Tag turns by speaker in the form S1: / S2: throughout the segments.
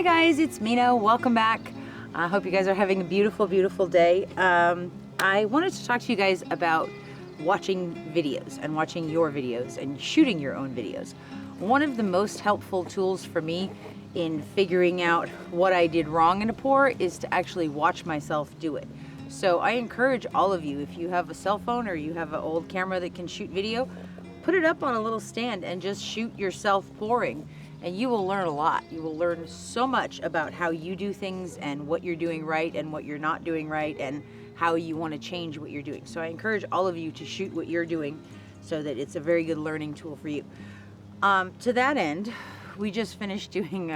S1: Hi guys, it's Mina. Welcome back. I hope you guys are having a beautiful, beautiful day. I wanted to talk to you guys about watching videos and watching your videos and shooting your own videos. One of the most helpful tools for me in figuring out what I did wrong in a pour is to actually watch myself do it. So I encourage all of you, if you have a cell phone or you have an old camera that can shoot video, put it up on a little stand and just shoot yourself pouring. And you will learn a lot. You will learn so much about how you do things and what you're doing right and what you're not doing right and how you want to change what you're doing. So I encourage all of you to shoot what you're doing so that it's a very good learning tool for you. To that end, we just finished doing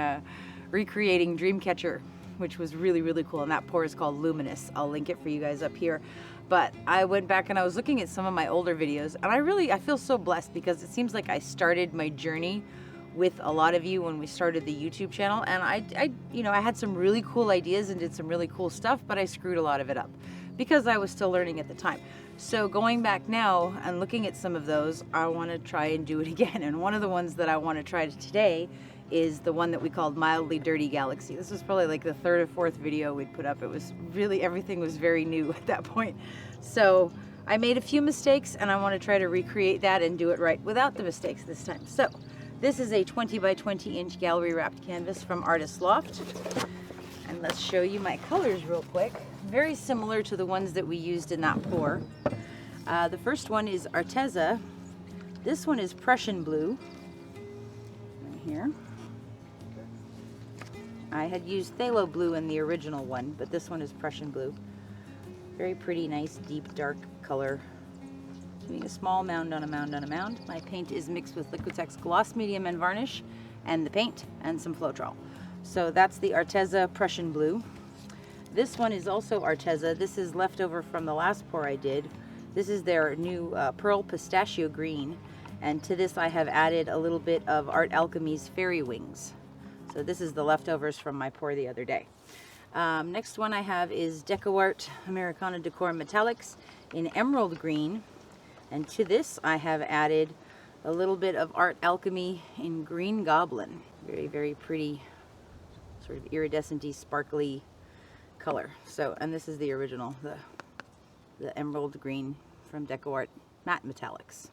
S1: recreating Dreamcatcher, which was really, really cool. And that pour is called Luminous. I'll link it for you guys up here. But I went back and I was looking at some of my older videos, and I feel so blessed because it seems like I started my journey with a lot of you when we started the YouTube channel, and I had some really cool ideas and did some really cool stuff, but I screwed a lot of it up because I was still learning at the time. So going back now and looking at some of those, I want to try and do it again. And one of the ones that I want to try today is the one that we called Mildly Dirty Galaxy. This was probably like the third or fourth video we'd put up. It was really, everything was very new at that point. So I made a few mistakes and I want to try to recreate that and do it right without the mistakes this time. So this is a 20 by 20 inch gallery wrapped canvas from Artist Loft. And let's show you my colors real quick. Very similar to the ones that we used in that pour. The first one is Arteza. This one is Prussian Blue. Right here. I had used Phthalo Blue in the original one, but this one is Prussian Blue. Very pretty, nice, deep, dark color. Doing a small mound on a mound on a mound. My paint is mixed with Liquitex gloss medium and varnish, and the paint, and some Floetrol. So that's the Arteza Prussian Blue. This one is also Arteza. This is leftover from the last pour I did. This is their new Pearl Pistachio Green, and to this I have added a little bit of Art Alchemy's Fairy Wings. So this is the leftovers from my pour the other day. Next one I have is DecoArt Americana Decor Metallics in Emerald Green. And to this I have added a little bit of Art Alchemy in Green Goblin. Very, very pretty, sort of iridescent-y, sparkly color. So, and this is the original, the Emerald Green from DecoArt Matte Metallics.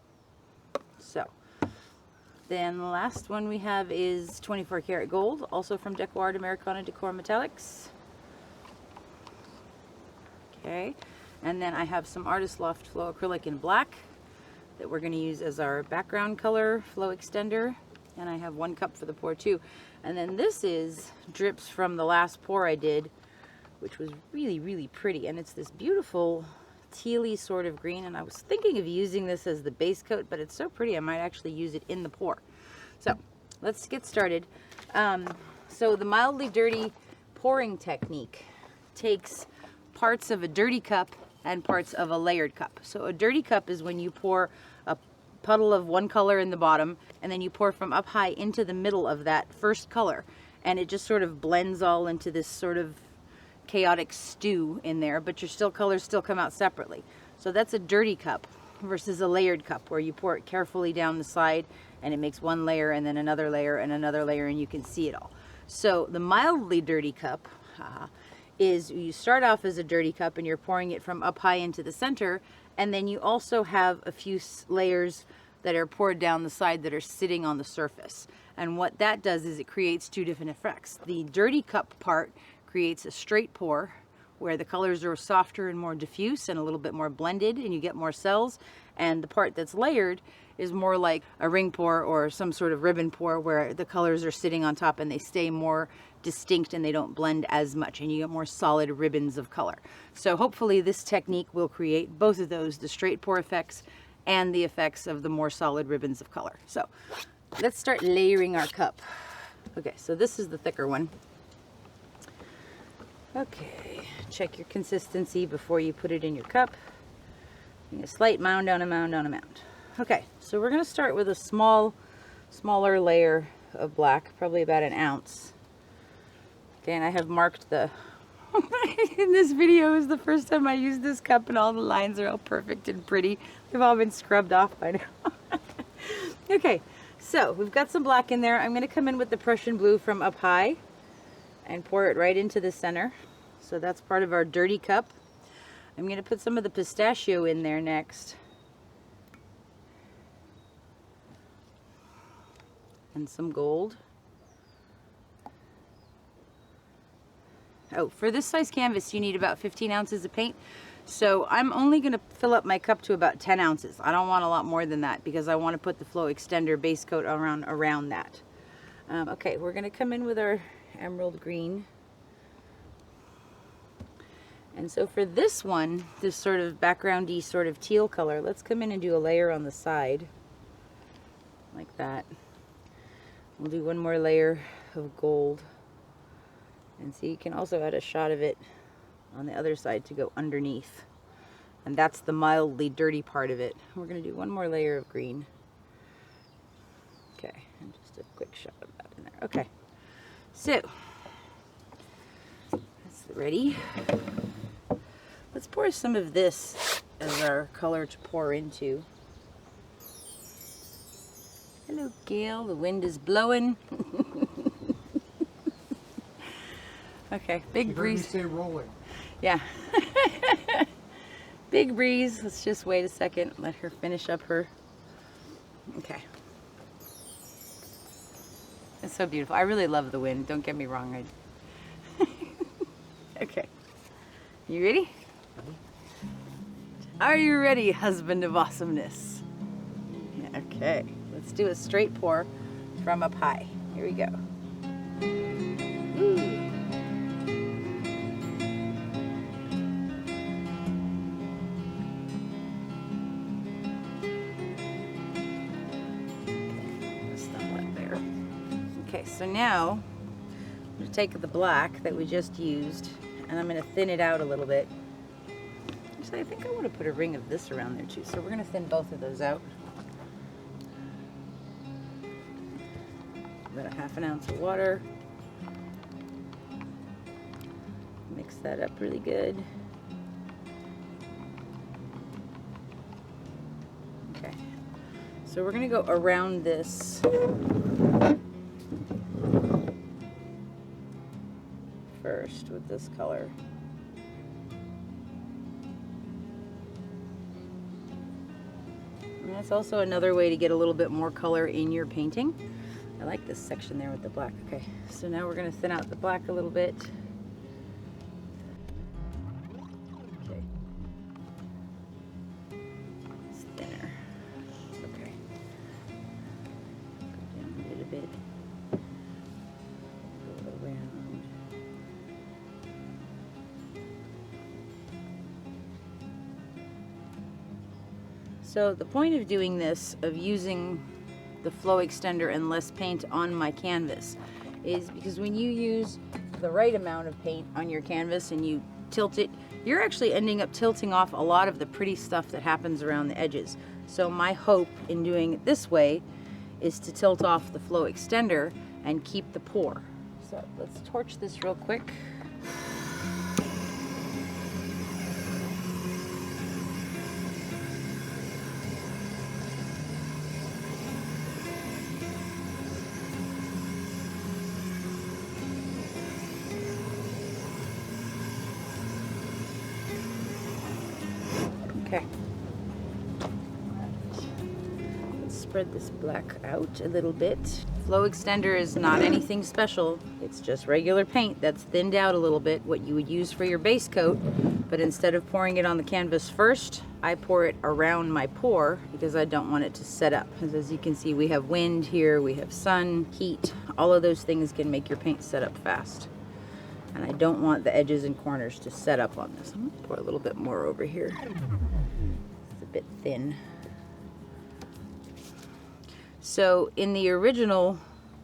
S1: So, then the last one we have is 24 karat gold, also from DecoArt Americana Decor Metallics. Okay. And then I have some Artist Loft Flow Acrylic in black that we're going to use as our background color flow extender. And I have 1 cup for the pour too. And then this is drips from the last pour I did, which was really, really pretty. And it's this beautiful tealy sort of green. And I was thinking of using this as the base coat, but it's so pretty I might actually use it in the pour. So let's get started. So the mildly dirty pouring technique takes parts of a dirty cup and parts of a layered cup. So a dirty cup is when you pour a puddle of one color in the bottom and then you pour from up high into the middle of that first color, and it just sort of blends all into this sort of chaotic stew in there, but your colors still come out separately. So that's a dirty cup versus a layered cup where you pour it carefully down the side and it makes one layer and then another layer and another layer and you can see it all. So the mildly dirty cup is you start off as a dirty cup and you're pouring it from up high into the center, and then you also have a few layers that are poured down the side that are sitting on the surface. And what that does is it creates two different effects. The dirty cup part creates a straight pour where the colors are softer and more diffuse and a little bit more blended and you get more cells, and the part that's layered is more like a ring pour or some sort of ribbon pour where the colors are sitting on top and they stay more distinct and they don't blend as much and you get more solid ribbons of color. So hopefully this technique will create both of those, the straight pour effects and the effects of the more solid ribbons of color. So let's start layering our cup. Okay, so this is the thicker one. Okay, check your consistency before you put it in your cup. A slight mound on a mound on a mound. Okay, so we're going to start with a smaller layer of black, probably about an ounce. Okay, and I have marked the in this video is the first time I used this cup and all the lines are all perfect and pretty. They've all been scrubbed off by now. Okay, so we've got some black in there. I'm going to come in with the Prussian Blue from up high and pour it right into the center. So that's part of our dirty cup. I'm going to put some of the pistachio in there next. And some gold. Oh, for this size canvas, you need about 15 ounces of paint. So I'm only going to fill up my cup to about 10 ounces. I don't want a lot more than that because I want to put the Flow Extender base coat around that. Okay, we're going to come in with our emerald green. And so for this one, this sort of backgroundy sort of teal color, let's come in and do a layer on the side like that. We'll do one more layer of gold. And so you can also add a shot of it on the other side to go underneath. And that's the mildly dirty part of it. We're going to do one more layer of green. Okay, and just a quick shot of that in there. Okay, so that's ready. Let's pour some of this as our color to pour into. Hello, Gail. The wind is blowing. Okay, big breeze.
S2: Say rolling.
S1: Yeah. Big breeze. Let's just wait a second. Let her finish up her. Okay. It's so beautiful. I really love the wind. Don't get me wrong. Okay. You ready? Are you ready, husband of awesomeness? Yeah, okay. Let's do a straight pour from up high. Here we go. Ooh. Okay, so now I'm going to take the black that we just used and I'm going to thin it out a little bit. Actually, I think I want to put a ring of this around there too, so we're going to thin both of those out. About a ½ ounce of water. Mix that up really good. Okay, so we're going to go around this first with this color. And that's also another way to get a little bit more color in your painting. I like this section there with the black. Okay, so now we're going to thin out the black a little bit. Okay. It's thinner. Okay. Go down a little bit. Go around. So the point of doing this, of using the Flow Extender and less paint on my canvas, is because when you use the right amount of paint on your canvas and you tilt it, you're actually ending up tilting off a lot of the pretty stuff that happens around the edges. So my hope in doing it this way is to tilt off the Flow Extender and keep the pour. So let's torch this real quick. Okay. Let's spread this black out a little bit. Flow Extender is not anything special. It's just regular paint that's thinned out a little bit, what you would use for your base coat. But instead of pouring it on the canvas first, I pour it around my pour because I don't want it to set up. Because as you can see, we have wind here, we have sun, heat. All of those things can make your paint set up fast. And I don't want the edges and corners to set up on this. I'm gonna pour a little bit more over here. It's a bit thin. So in the original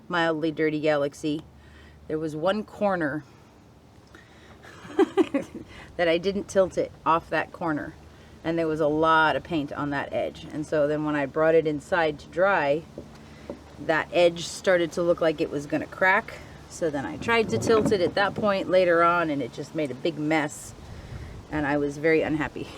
S1: Mildly Dirty Galaxy, there was one corner that I didn't tilt it off that corner. And there was a lot of paint on that edge. And so then when I brought it inside to dry, that edge started to look like it was gonna crack. So then I tried to tilt it at that point later on and it just made a big mess. And I was very unhappy.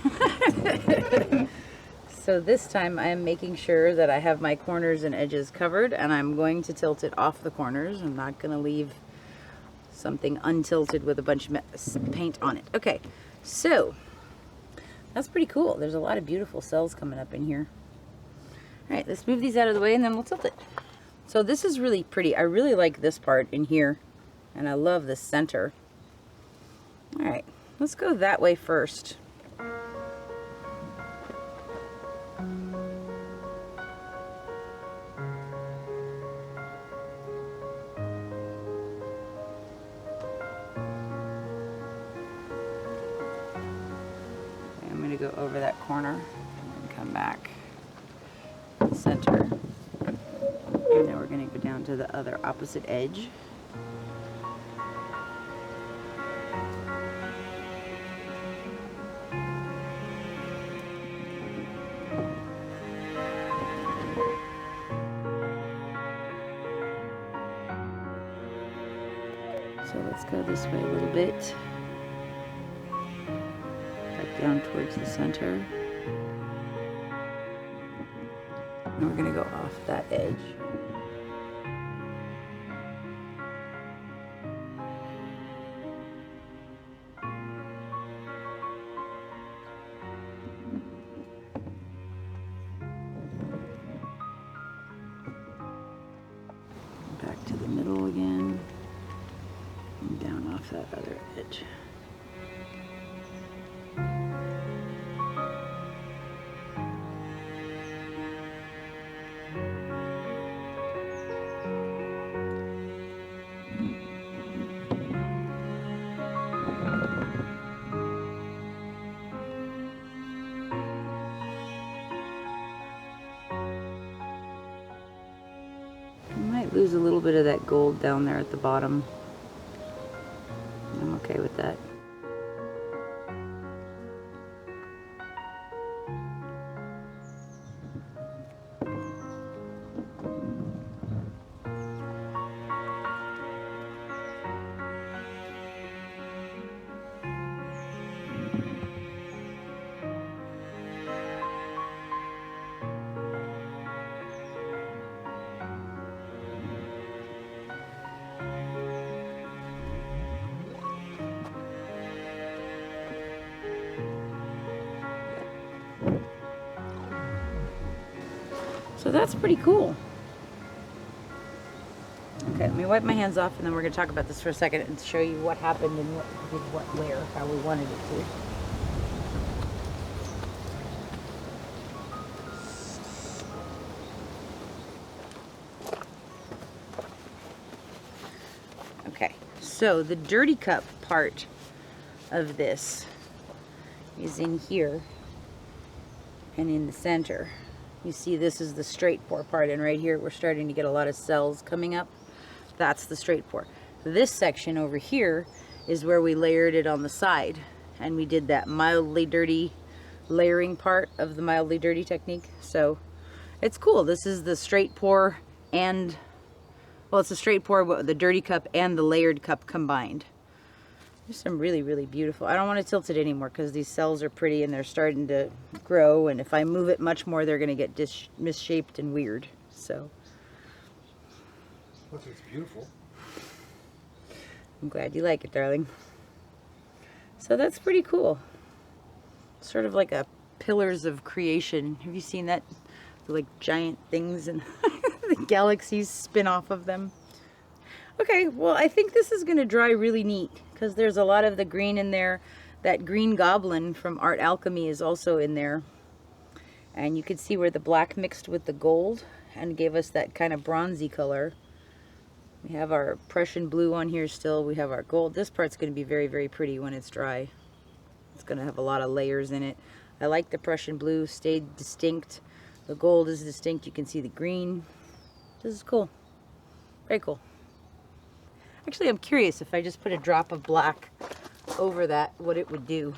S1: So this time I am making sure that I have my corners and edges covered and I'm going to tilt it off the corners. I'm not going to leave something untilted with a bunch of paint on it. Okay, so that's pretty cool. There's a lot of beautiful cells coming up in here. All right, let's move these out of the way and then we'll tilt it. So this is really pretty. I really like this part in here, and I love the center. All right, let's go that way first. Go over that corner and come back to the center, and then we're going to go down to the other opposite edge. So let's go this way a little bit. Down towards the center. And we're going to go off that edge. Back to the middle again. And down off that other edge. Lose a little bit of that gold down there at the bottom. I'm okay with that. So that's pretty cool. Okay, let me wipe my hands off and then we're going to talk about this for a second and show you what happened and what did what where, how we wanted it to. Okay, so the dirty cup part of this is in here and in the center. You see this is the straight pour part, and right here we're starting to get a lot of cells coming up. That's the straight pour. This section over here is where we layered it on the side, and we did that mildly dirty layering part of the mildly dirty technique. So it's cool. This is the straight pour and, well, it's a straight pour, but the dirty cup and the layered cup combined. There's some really, really beautiful. I don't want to tilt it anymore because these cells are pretty and they're starting to grow, and if I move it much more they're going to get misshaped and weird. So
S2: Look, it's beautiful.
S1: I'm glad you like it, darling. So that's pretty cool. Sort of like a pillars of creation. Have you seen that? The like giant things and the galaxies spin off of them. Okay, well, I think this is going to dry really neat because there's a lot of the green in there. That green goblin from Art Alchemy is also in there. And you can see where the black mixed with the gold and gave us that kind of bronzy color. We have our Prussian blue on here still. We have our gold. This part's going to be very, very pretty when it's dry. It's going to have a lot of layers in it. I like the Prussian blue. Stayed distinct. The gold is distinct. You can see the green. This is cool. Very cool. Actually, I'm curious if I just put a drop of black over that, what it would do.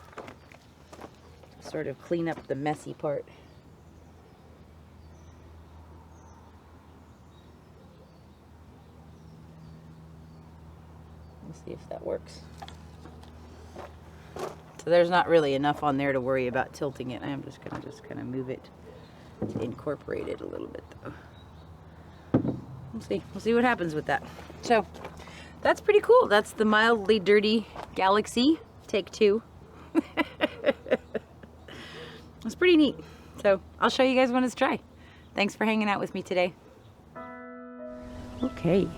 S1: Sort of clean up the messy part. Let's see if that works. So there's not really enough on there to worry about tilting it. I'm just gonna move it to incorporate it a little bit though. We'll see what happens with that. So that's pretty cool. That's the Mildly Dirty Galaxy, take 2. It's pretty neat. So I'll show you guys when it's dry. Thanks for hanging out with me today. Okay,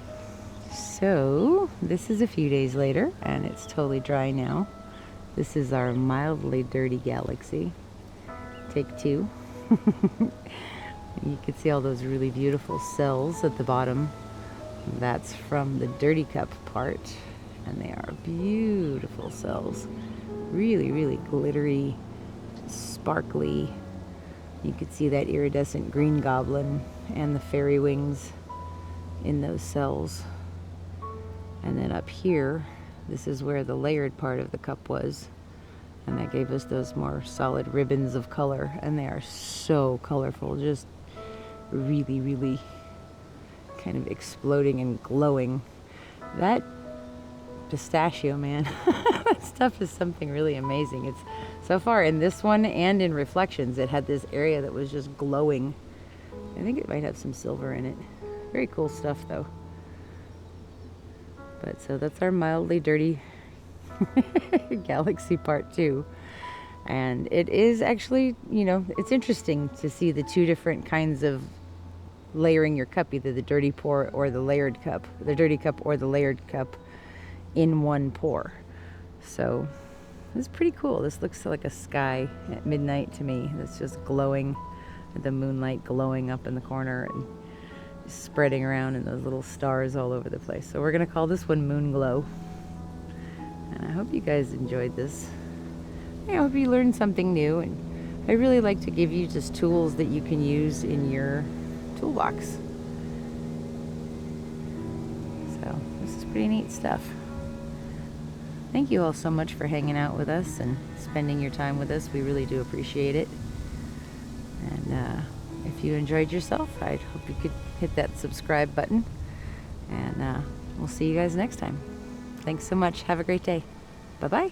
S1: so this is a few days later and it's totally dry now. This is our Mildly Dirty Galaxy, take 2. You can see all those really beautiful cells at the bottom. That's from the dirty cup part, and they are beautiful cells. Really, really glittery, sparkly. You could see that iridescent green goblin and the fairy wings in those cells. And then up here, this is where the layered part of the cup was, and that gave us those more solid ribbons of color, and they are so colorful, just really, really kind of exploding and glowing. That pistachio, man, that stuff is something really amazing. It's so far in this one and in Reflections, it had this area that was just glowing. I think it might have some silver in it. Very cool stuff though. But so that's our Mildly Dirty Galaxy part 2. And it is actually, you know, it's interesting to see the 2 different kinds of layering your cup, either the dirty pour or the layered cup, the dirty cup or the layered cup in one pour. So it's pretty cool. This looks like a sky at midnight to me. It's just glowing, the moonlight glowing up in the corner and spreading around in those little stars all over the place. So we're gonna call this one MoonGlow. And I hope you guys enjoyed this. I hope you learned something new, and I really like to give you just tools that you can use in your toolbox. So this is pretty neat stuff. Thank you all so much for hanging out with us and spending your time with us. We really do appreciate it. And if you enjoyed yourself, I hope you could hit that subscribe button, and we'll see you guys next time. Thanks so much. Have a great day. Bye-bye.